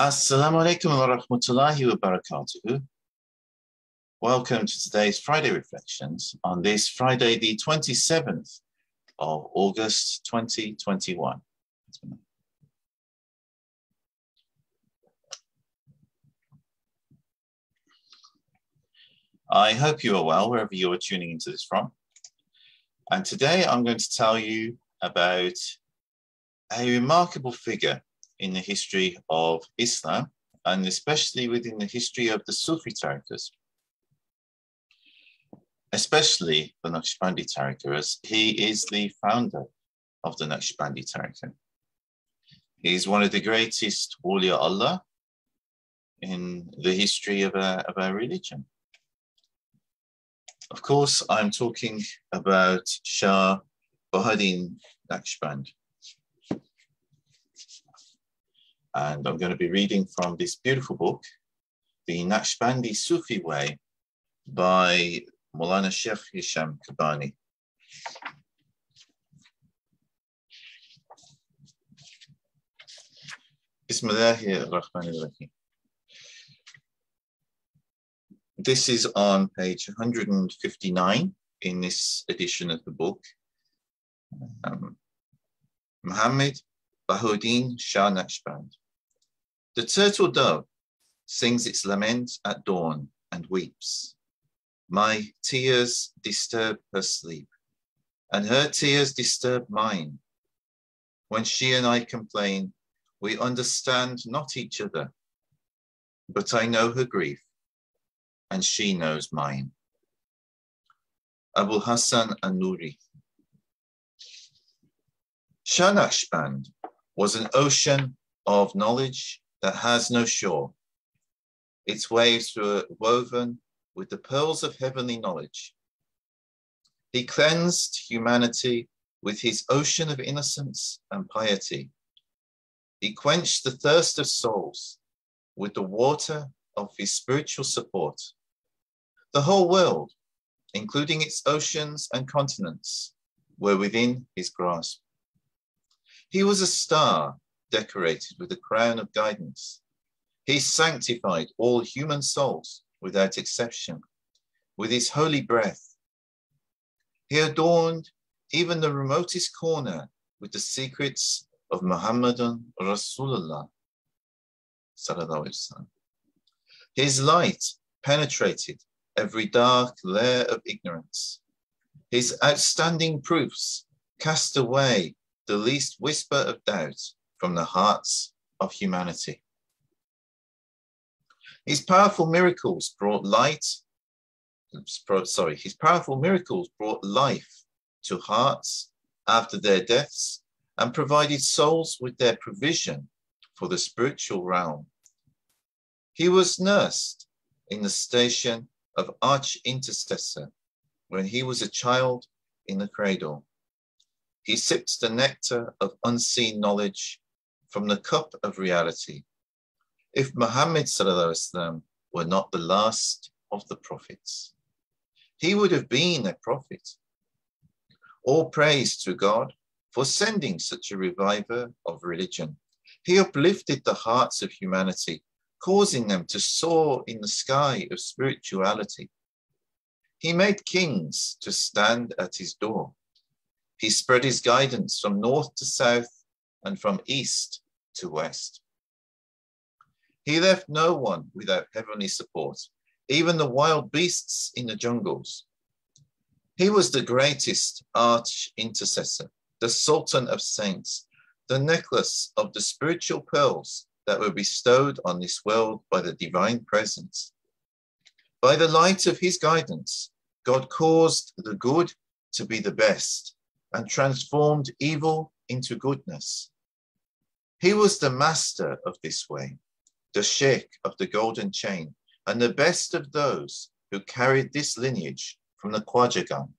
Assalamu alaikum wa rahmatullahi wa barakatuhu. Welcome to today's Friday Reflections on this Friday, the 27th of August 2021. I hope you are well wherever you are tuning into this from. And today I'm going to tell you about a remarkable figure in the history of Islam, and especially within the history of the Sufi tariqas, especially the Naqshbandi tariqah, as he is the founder of the Naqshbandi tariqah. He is one of the greatest awliya Allah in the history of our religion. Of course, I'm talking about Shah Bahauddin Naqshband. And I'm going to be reading from this beautiful book, the Naqshbandi Sufi Way by Mawlana Shaykh Hisham Kabbani. Bismillahirrahmanirrahim. This is on page 159 in this edition of the book. Muhammad Bahauddin Shah Naqshband. The turtle dove sings its lament at dawn and weeps. My tears disturb her sleep, and her tears disturb mine. When she and I complain, we understand not each other, but I know her grief, and she knows mine. Abu Hassan An-Nuri. Shah Naqshband was an ocean of knowledge that has no shore. Its waves were woven with the pearls of heavenly knowledge. He cleansed humanity with his ocean of innocence and piety. He quenched the thirst of souls with the water of his spiritual support. The whole world, including its oceans and continents, were within his grasp. He was a star decorated with a crown of guidance. He sanctified all human souls without exception with his holy breath. He adorned even the remotest corner with the secrets of Muhammadan Rasulullah. His light penetrated every dark layer of ignorance. His outstanding proofs cast away the least whisper of doubt from the hearts of humanity. His powerful miracles brought life to hearts after their deaths and provided souls with their provision for the spiritual realm. He was nursed in the station of arch-intercessor when he was a child in the cradle. He sipped the nectar of unseen knowledge from the cup of reality. If Muhammad ﷺ were not the last of the prophets, he would have been a prophet. All praise to God for sending such a reviver of religion. He uplifted the hearts of humanity, causing them to soar in the sky of spirituality. He made kings to stand at his door. He spread his guidance from north to south and from east to west. He left no one without heavenly support, even the wild beasts in the jungles. He was the greatest arch-intercessor, the sultan of saints, the necklace of the spiritual pearls that were bestowed on this world by the divine presence. By the light of his guidance, God caused the good to be the best and transformed evil into goodness. He was the master of this way, the Shaykh of the golden chain, and the best of those who carried this lineage from the Khwajagan.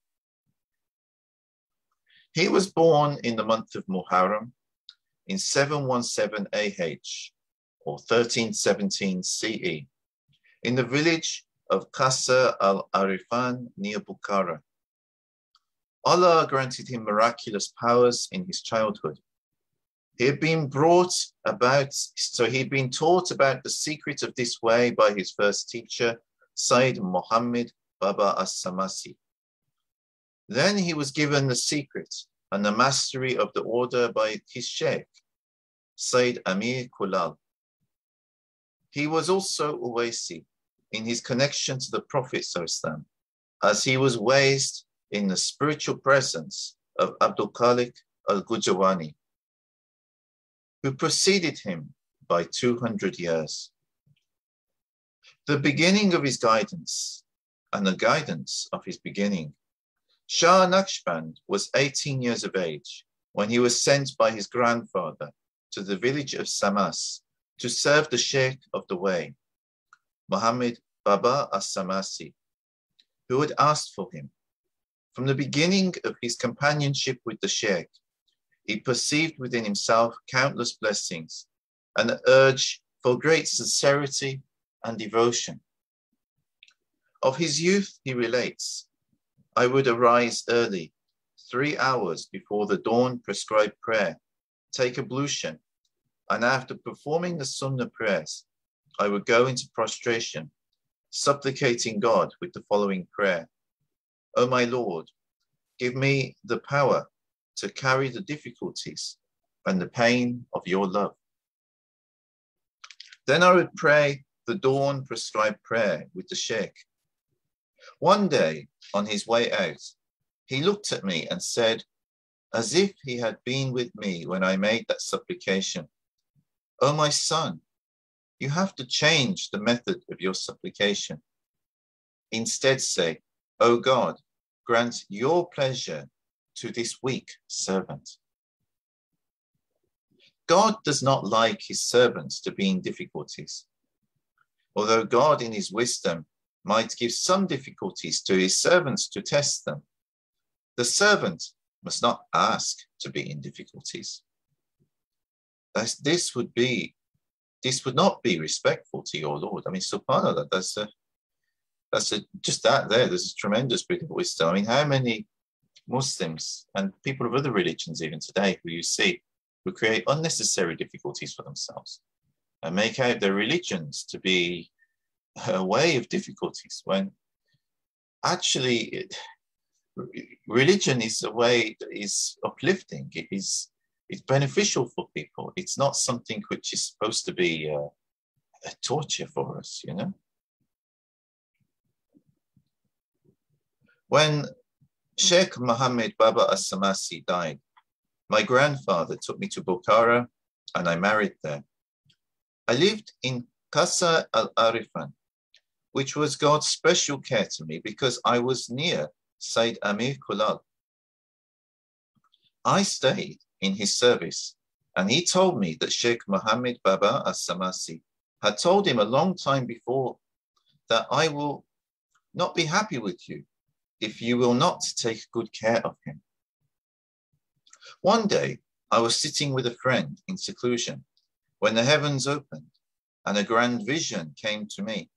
He was born in the month of Muharram in 717 AH, or 1317 CE, in the village of Qasr al-Arifan near Bukhara. Allah granted him miraculous powers in his childhood. He had been brought about, so he'd been taught about the secret of this way by his first teacher, Sayyid Muhammad Baba as-Samasi. Then he was given the secret and the mastery of the order by his Shaykh, Sayyid Amir Kulal. He was also Uwaisi in his connection to the Prophet ﷺ, as he was raised in the spiritual presence of Abdul Khalik al-Gujawani, who preceded him by 200 years. The beginning of his guidance and the guidance of his beginning. Shah Naqshband was 18 years of age when he was sent by his grandfather to the village of Samas to serve the Shaykh of the way, Muhammad Baba as-Samasi, who had asked for him. From the beginning of his companionship with the Shaykh, he perceived within himself countless blessings and an urge for great sincerity and devotion. Of his youth, he relates, I would arise early, 3 hours before the dawn prescribed prayer, take ablution, and after performing the Sunnah prayers, I would go into prostration, supplicating God with the following prayer. O my Lord, give me the power to carry the difficulties and the pain of your love. Then I would pray the dawn prescribed prayer with the Shaykh. One day, on his way out, he looked at me and said, as if he had been with me when I made that supplication, O my son, you have to change the method of your supplication. Instead say, O God, grant your pleasure to this weak servant. God does not like his servants to be in difficulties. Although God in his wisdom might give some difficulties to his servants to test them, the servant must not ask to be in difficulties. This would not be respectful to your Lord. I mean, subhanAllah, just that there, there's a tremendous bit of wisdom. I mean, how many Muslims and people of other religions even today who you see who create unnecessary difficulties for themselves and make out their religions to be a way of difficulties when actually religion is a way that is uplifting. It's beneficial for people. It's not something which is supposed to be a torture for us, you know. When Sheikh Muhammad Baba as-Samasi died, my grandfather took me to Bukhara and I married there. I lived in Qasr al-Arifan, which was God's special care to me because I was near Sayyid Amir Kulal. I stayed in his service and he told me that Sheikh Muhammad Baba as-Samasi had told him a long time before that I will not be happy with you if you will not take good care of him. One day, I was sitting with a friend in seclusion when the heavens opened and a grand vision came to me.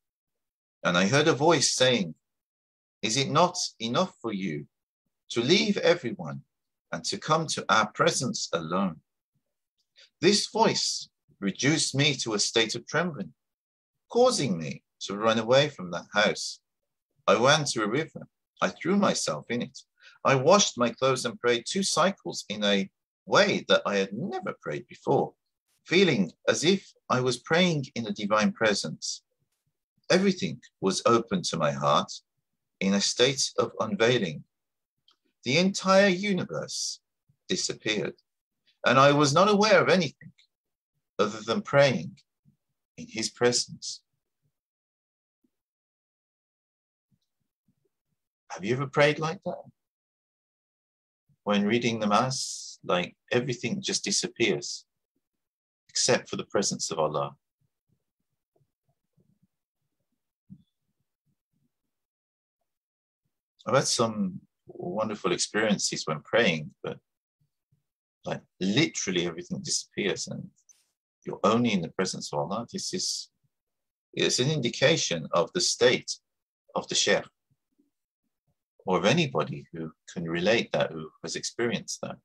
And I heard a voice saying, is it not enough for you to leave everyone and to come to our presence alone? This voice reduced me to a state of trembling, causing me to run away from that house. I ran to a river. I threw myself in it. I washed my clothes and prayed 2 cycles in a way that I had never prayed before, feeling as if I was praying in a divine presence. Everything was open to my heart in a state of unveiling. The entire universe disappeared, and I was not aware of anything other than praying in his presence. Have you ever prayed like that? When reading the Mass, like everything just disappears, except for the presence of Allah. I've had some wonderful experiences when praying, but like literally everything disappears and you're only in the presence of Allah. It's an indication of the state of the Shaykh, or of anybody who can relate that, who has experienced that.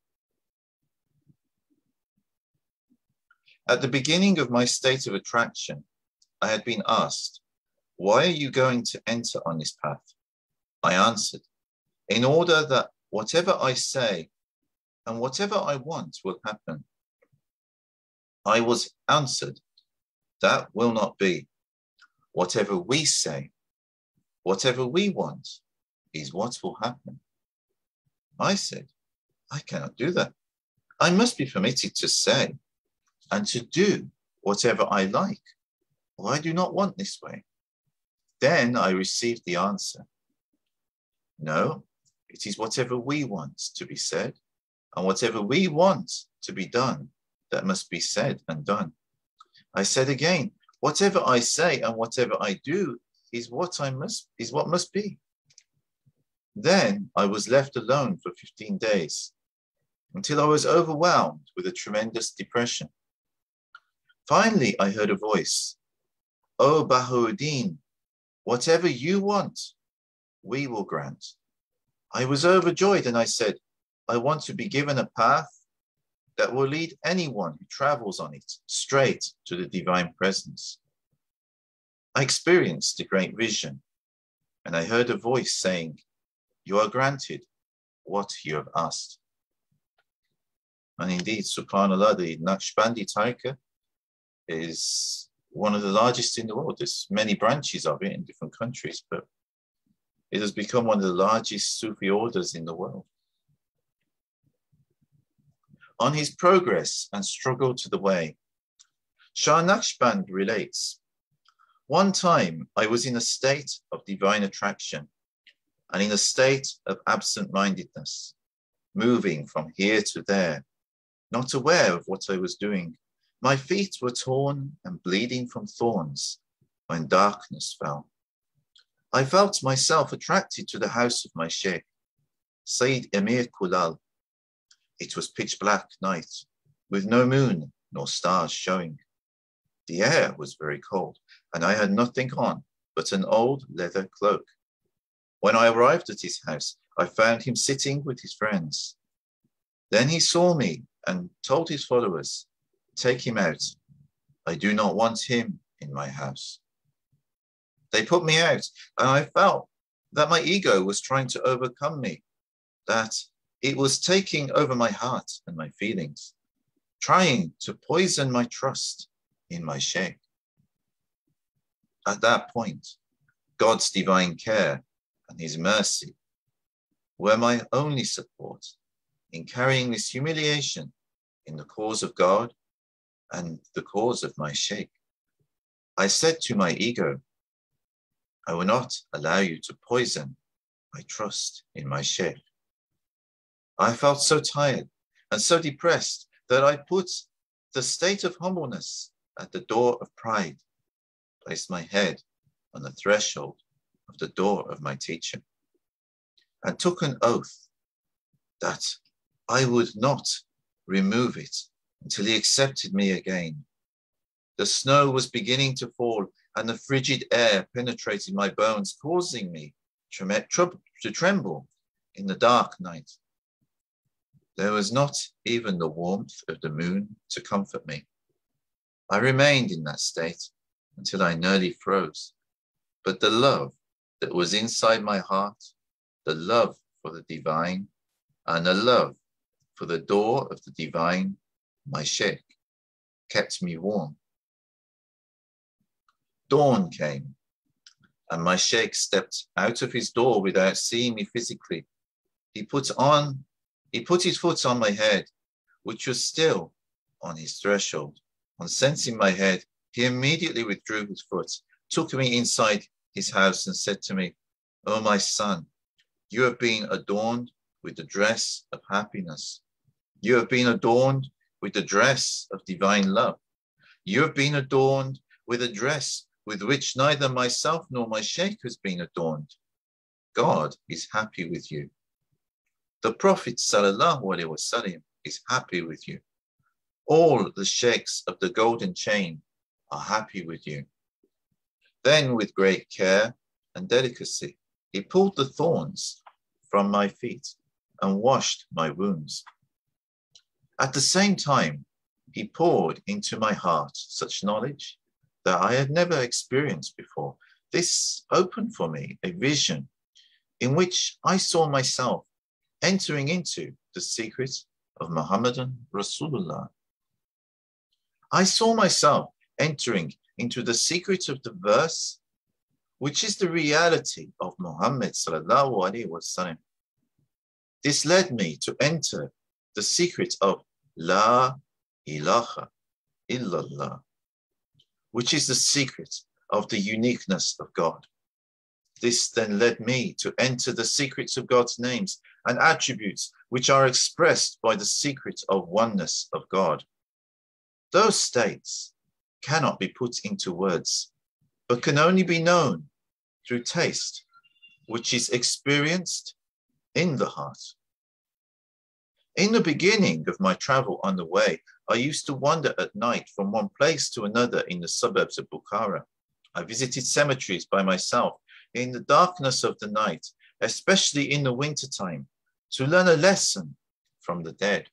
At the beginning of my state of attraction, I had been asked, "Why are you going to enter on this path?" I answered, "In order that whatever I say and whatever I want will happen." I was answered, "That will not be. Whatever we say, whatever we want, is what will happen." I said, "I cannot do that. I must be permitted to say and to do whatever I like, or I do not want this way." Then I received the answer, "No, it is whatever we want to be said and whatever we want to be done that must be said and done." I said again, "Whatever I say and whatever I do is what must be." Then I was left alone for 15 days until I was overwhelmed with a tremendous depression. Finally, I heard a voice, "Oh, Bahauddin, whatever you want, we will grant." I was overjoyed and I said, "I want to be given a path that will lead anyone who travels on it straight to the divine presence." I experienced a great vision and I heard a voice saying, "You are granted what you have asked." And indeed, subhanAllah, the Naqshbandi tariqah is one of the largest in the world. There's many branches of it in different countries, but it has become one of the largest Sufi orders in the world. On his progress and struggle to the way, Shah Naqshband relates, "One time I was in a state of divine attraction and in a state of absent-mindedness, moving from here to there, not aware of what I was doing. My feet were torn and bleeding from thorns when darkness fell. I felt myself attracted to the house of my Shaykh, Sayyid Emir Kulal. It was pitch black night, with no moon nor stars showing. The air was very cold, and I had nothing on but an old leather cloak. When I arrived at his house, I found him sitting with his friends. Then he saw me and told his followers, 'Take him out. I do not want him in my house.' They put me out, and I felt that my ego was trying to overcome me, that it was taking over my heart and my feelings, trying to poison my trust in my Shaykh. At that point, God's divine care and his mercy were my only support in carrying this humiliation in the cause of God and the cause of my Shaykh. I said to my ego, 'I will not allow you to poison my trust in my Shaykh.' I felt so tired and so depressed that I put the state of humbleness at the door of pride, placed my head on the threshold of the door of my teacher, and took an oath that I would not remove it until he accepted me again. The snow was beginning to fall and the frigid air penetrated my bones, causing me to tremble in the dark night. There was not even the warmth of the moon to comfort me. I remained in that state until I nearly froze. But the love that was inside my heart, the love for the divine, and the love for the door of the divine, my Shaykh, kept me warm. Dawn came, and my Shaykh stepped out of his door without seeing me physically. He put his foot on my head, which was still on his threshold. On sensing my head, he immediately withdrew his foot, took me inside his house and said to me, 'Oh, my son, you have been adorned with the dress of happiness. You have been adorned with the dress of divine love. You have been adorned with a dress with which neither myself nor my Shaykh has been adorned. God is happy with you. The Prophet ﷺ is happy with you. All the Shaykhs of the golden chain are happy with you.' Then with great care and delicacy, he pulled the thorns from my feet and washed my wounds. At the same time, he poured into my heart such knowledge that I had never experienced before. This opened for me a vision in which I saw myself entering into the secret of Muhammadan Rasulullah. I saw myself entering into the secret of the verse, which is the reality of Muhammad sallallahu alaihi wasallam. This led me to enter the secret of La ilaha illallah, which is the secret of the uniqueness of God. This then led me to enter the secrets of God's names and attributes, which are expressed by the secret of oneness of God. Those states cannot be put into words, but can only be known through taste, which is experienced in the heart. In the beginning of my travel on the way, I used to wander at night from one place to another in the suburbs of Bukhara. I visited cemeteries by myself in the darkness of the night, especially in the winter time, to learn a lesson from the dead.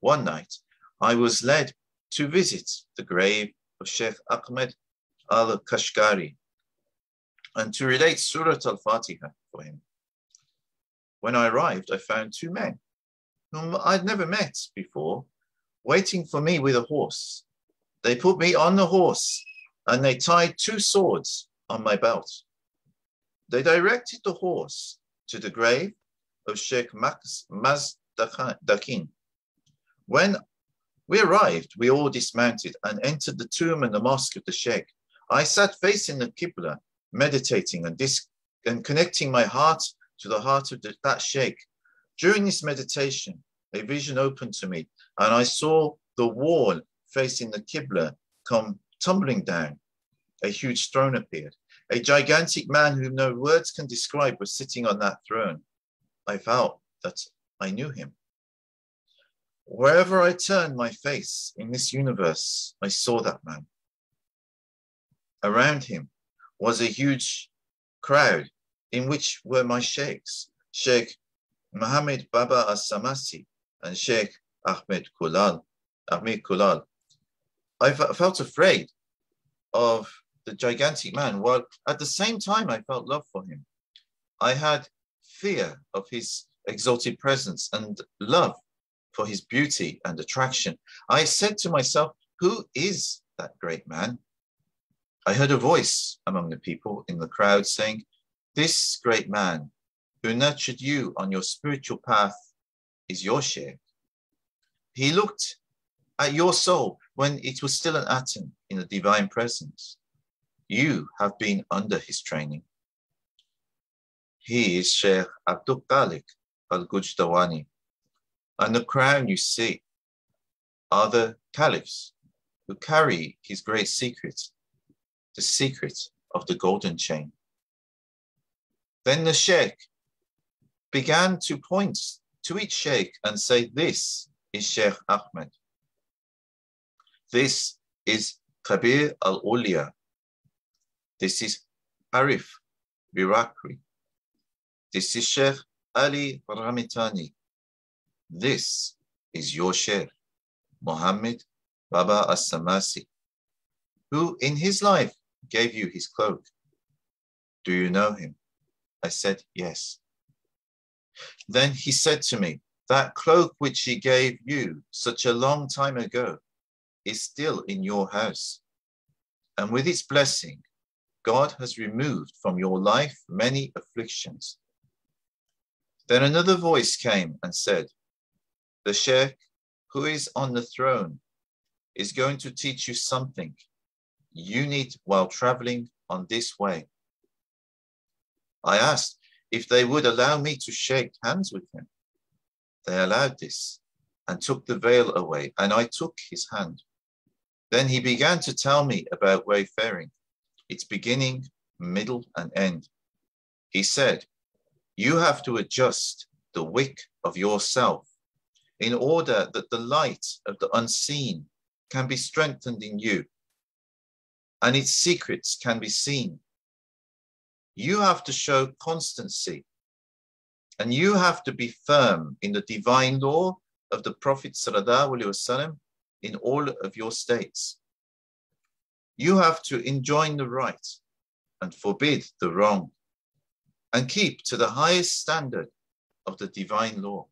One night, I was led to visit the grave of Shaykh Ahmed al-Kashgari and to relate Surah Al-Fatihah for him. When I arrived, I found two men whom I'd never met before, waiting for me with a horse. They put me on the horse and they tied two swords on my belt. They directed the horse to the grave of Sheikh Mazdakin. When we arrived, we all dismounted and entered the tomb and the mosque of the Sheikh. I sat facing the Qibla, meditating and connecting my heart to the heart of that Sheikh. During this meditation, a vision opened to me, and I saw the wall facing the Qibla come tumbling down. A huge throne appeared. A gigantic man whom no words can describe was sitting on that throne. I felt that I knew him. Wherever I turned my face in this universe, I saw that man. Around him was a huge crowd in which were my shaykhs, Sheikh Muhammad Baba As-Samasi and Sheikh Ahmed Kulal. I felt afraid of the gigantic man, while at the same time I felt love for him. I had fear of his exalted presence and love for his beauty and attraction. I said to myself, who is that great man? I heard a voice among the people in the crowd saying, this great man who nurtured you on your spiritual path is your Shaykh. He looked at your soul when it was still an atom in the divine presence. You have been under his training. He is Shaykh Abdul Khalik al-Gujdawani, and the crown you see are the caliphs who carry his great secret, the secret of the golden chain. Then the Shaykh began to point to each Shaykh and say, this is Shaykh Ahmed. This is Kabir al-Ulia. This is Arif Birakri. This is Shaykh Ali Ramitani. This is your Shaykh, Muhammad Baba As-Samasi, who in his life gave you his cloak. Do you know him? I said, yes. Then he said to me, that cloak which he gave you such a long time ago is still in your house. And with its blessing, God has removed from your life many afflictions. Then another voice came and said, the Shaykh who is on the throne is going to teach you something you need while traveling on this way. I asked if they would allow me to shake hands with him. They allowed this and took the veil away, and I took his hand. Then he began to tell me about wayfaring, its beginning, middle, and end. He said, you have to adjust the wick of yourself in order that the light of the unseen can be strengthened in you and its secrets can be seen. You have to show constancy and you have to be firm in the divine law of the Prophet ﷺ in all of your states. You have to enjoin the right and forbid the wrong, and keep to the highest standard of the divine law.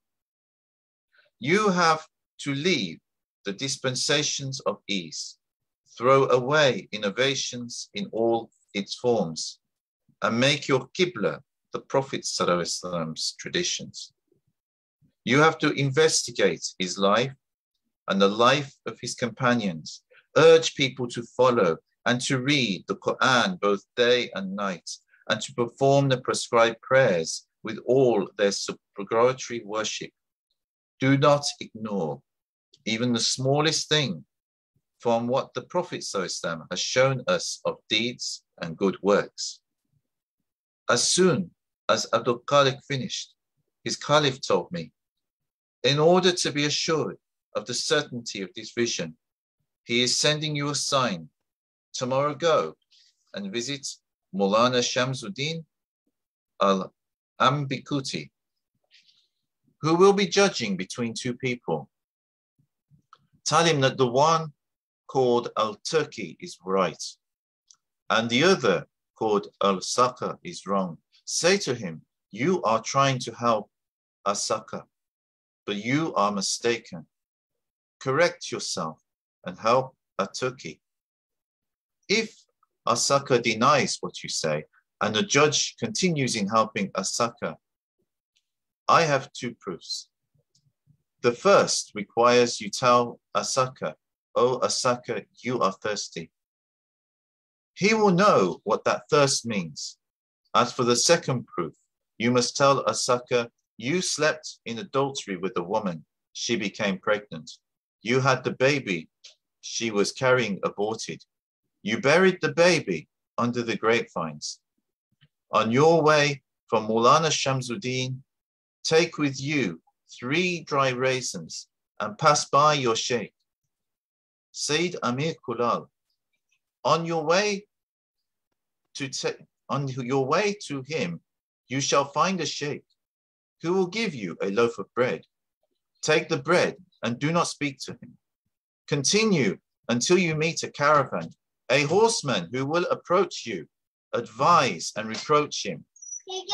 You have to leave the dispensations of ease, throw away innovations in all its forms, and make your Qibla the Prophet ﷺ's traditions. You have to investigate his life and the life of his companions, urge people to follow and to read the Quran both day and night, and to perform the prescribed prayers with all their supererogatory worship. Do not ignore even the smallest thing from what the Prophet ﷺ has shown us of deeds and good works. As soon as Abdul Khalik finished, his Caliph told me, in order to be assured of the certainty of this vision, he is sending you a sign. Tomorrow go and visit Mawlana Shamsuddin al-Ambikuti, who will be judging between two people. Tell him that the one called Al-Turki is right, and the other called Al-Saka is wrong. Say to him, you are trying to help Asaka, but you are mistaken. Correct yourself and help Al-Turki. If Asaka denies what you say, and the judge continues in helping Asaka, I have two proofs. The first requires you tell Asaka, "Oh Asaka, you are thirsty." He will know what that thirst means. As for the second proof, you must tell Asaka, you slept in adultery with a woman. She became pregnant. You had the baby she was carrying aborted. You buried the baby under the grapevines. On your way from Mawlana Shamsuddin, take with you 3 dry raisins and pass by your Shaykh, Sayyid Amir Kulal. On your way to him, you shall find a Shaykh who will give you a loaf of bread. Take the bread and do not speak to him. Continue until you meet a caravan, a horseman who will approach you. Advise and reproach him.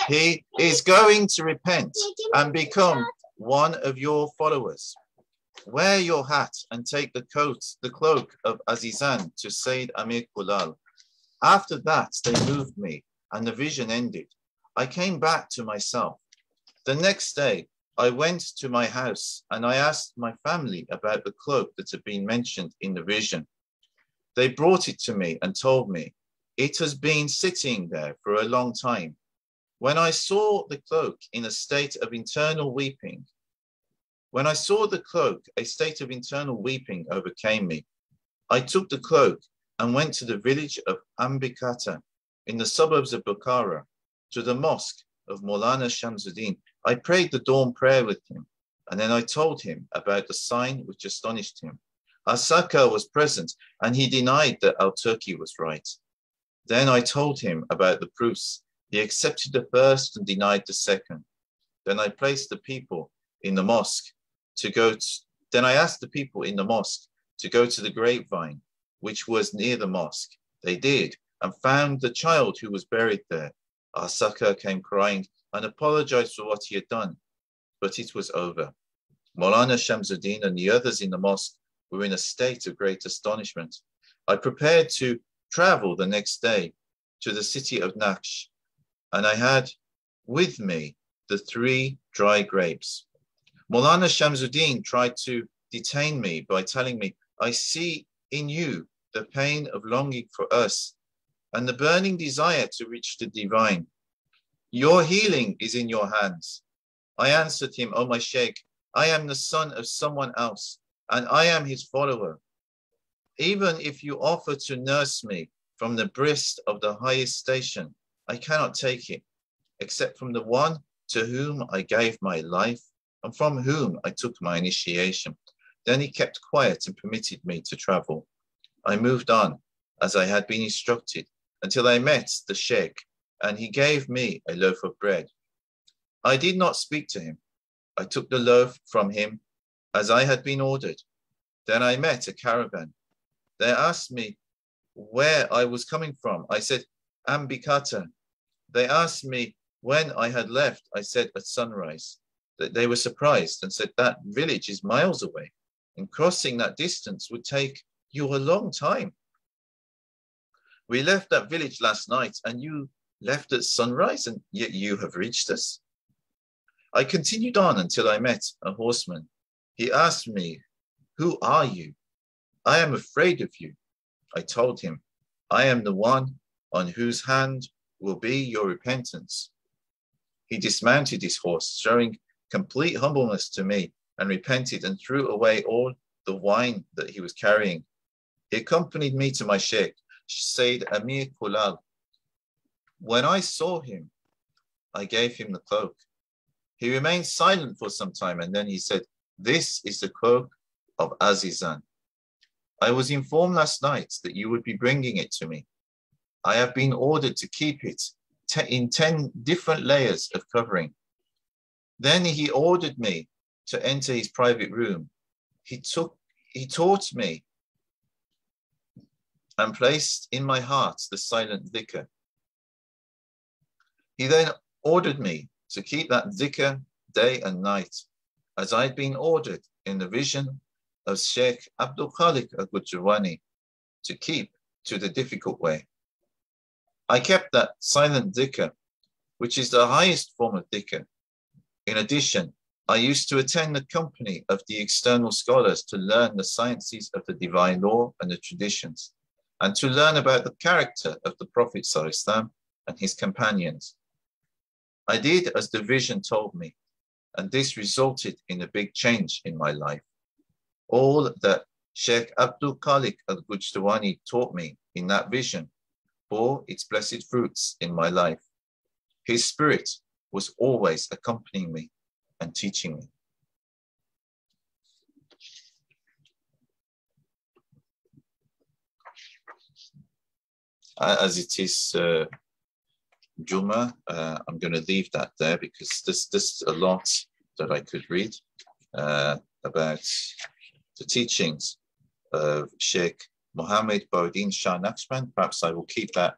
He is going to repent and become one of your followers. Wear your hat and take the cloak of Azizan to Sayyid Amir Kulal. After that, they moved me and the vision ended. I came back to myself. The next day, I went to my house and I asked my family about the cloak that had been mentioned in the vision. They brought it to me and told me, it has been sitting there for a long time. When I saw the cloak in a state of internal weeping, a state of internal weeping overcame me. I took the cloak and went to the village of Ambikata in the suburbs of Bukhara to the mosque of Mawlana Shamsuddin. I prayed the dawn prayer with him, and then I told him about the sign which astonished him. Asaka was present, and he denied that Al-Turki was right. Then I told him about the proofs. He accepted the first and denied the second. Then I placed the people in the mosque Then I asked the people in the mosque to go to the grapevine, which was near the mosque. They did, and found the child who was buried there. Asaka came crying and apologized for what he had done, but it was over. Mawlana Shamsuddin and the others in the mosque were in a state of great astonishment. I prepared to travel the next day to the city of Naqsh, and I had with me the 3 dry grapes. Mawlana Shamsuddin tried to detain me by telling me, I see in you the pain of longing for us and the burning desire to reach the divine. Your healing is in your hands. I answered him, O my Shaykh, I am the son of someone else, and I am his follower. Even if you offer to nurse me from the breast of the highest station, I cannot take it, except from the one to whom I gave my life and from whom I took my initiation. Then he kept quiet and permitted me to travel. I moved on, as I had been instructed, until I met the Shaykh, and he gave me a loaf of bread. I did not speak to him. I took the loaf from him as I had been ordered. Then I met a caravan. They asked me where I was coming from. I said, Ambikata. They asked me when I had left. I said, at sunrise. They were surprised and said, that village is miles away, and crossing that distance would take you a long time. We left that village last night and you left at sunrise, and yet you have reached us. I continued on until I met a horseman. He asked me, who are you? I am afraid of you. I told him, I am the one on whose hand will be your repentance. He dismounted his horse, showing complete humbleness to me, and repented and threw away all the wine that he was carrying. He accompanied me to my Shaykh, Sayyid Amir Kulal. When I saw him, I gave him the cloak. He remained silent for some time, and then he said, this is the cloak of Azizan. I was informed last night that you would be bringing it to me. I have been ordered to keep it in 10 different layers of covering. Then he ordered me to enter his private room. He taught me and placed in my heart the silent dhikr. He then ordered me to keep that dhikr day and night, as I had been ordered in the vision of Shaykh Abdul Khalik al-Gujrawani to keep to the difficult way. I kept that silent dhikr, which is the highest form of dhikr. In addition, I used to attend the company of the external scholars to learn the sciences of the divine law and the traditions, and to learn about the character of the Prophet ﷺ and his companions. I did as the vision told me, and this resulted in a big change in my life. All that Shaykh Abdul Khalik al-Gujrawani taught me in that vision bore its blessed fruits in my life. His spirit was always accompanying me and teaching me. As it is Jummah, I'm going to leave that there because there's a lot that I could read about the teachings of Sheikh Muhammad Bahauddin Shah Naqshband. Perhaps I will keep that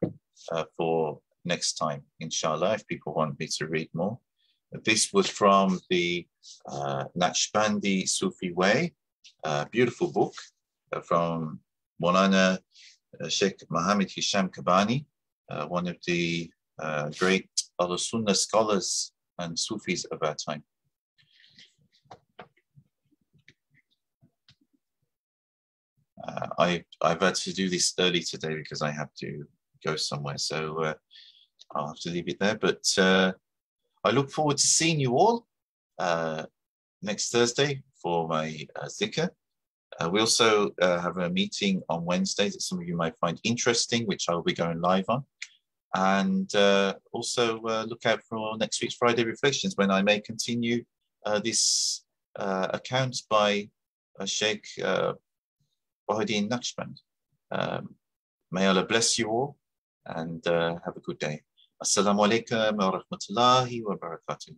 for next time, inshallah, if people want me to read more. This was from the Naqshbandi Sufi Way, beautiful book from Mawlana Shaykh Muhammad Hisham Kabbani, one of the great Al-Sunnah scholars and Sufis of our time. I've had to do this early today because I have to go somewhere, so I'll have to leave it there. But I look forward to seeing you all next Thursday for my zikr. We also have a meeting on Wednesday that some of you might find interesting, which I'll be going live on. And also look out for next week's Friday Reflections, when I may continue this account by Shaykh Bahauddin Naqshband. May Allah bless you all and have a good day. Assalamu alaikum wa rahmatullahi wa barakatuh.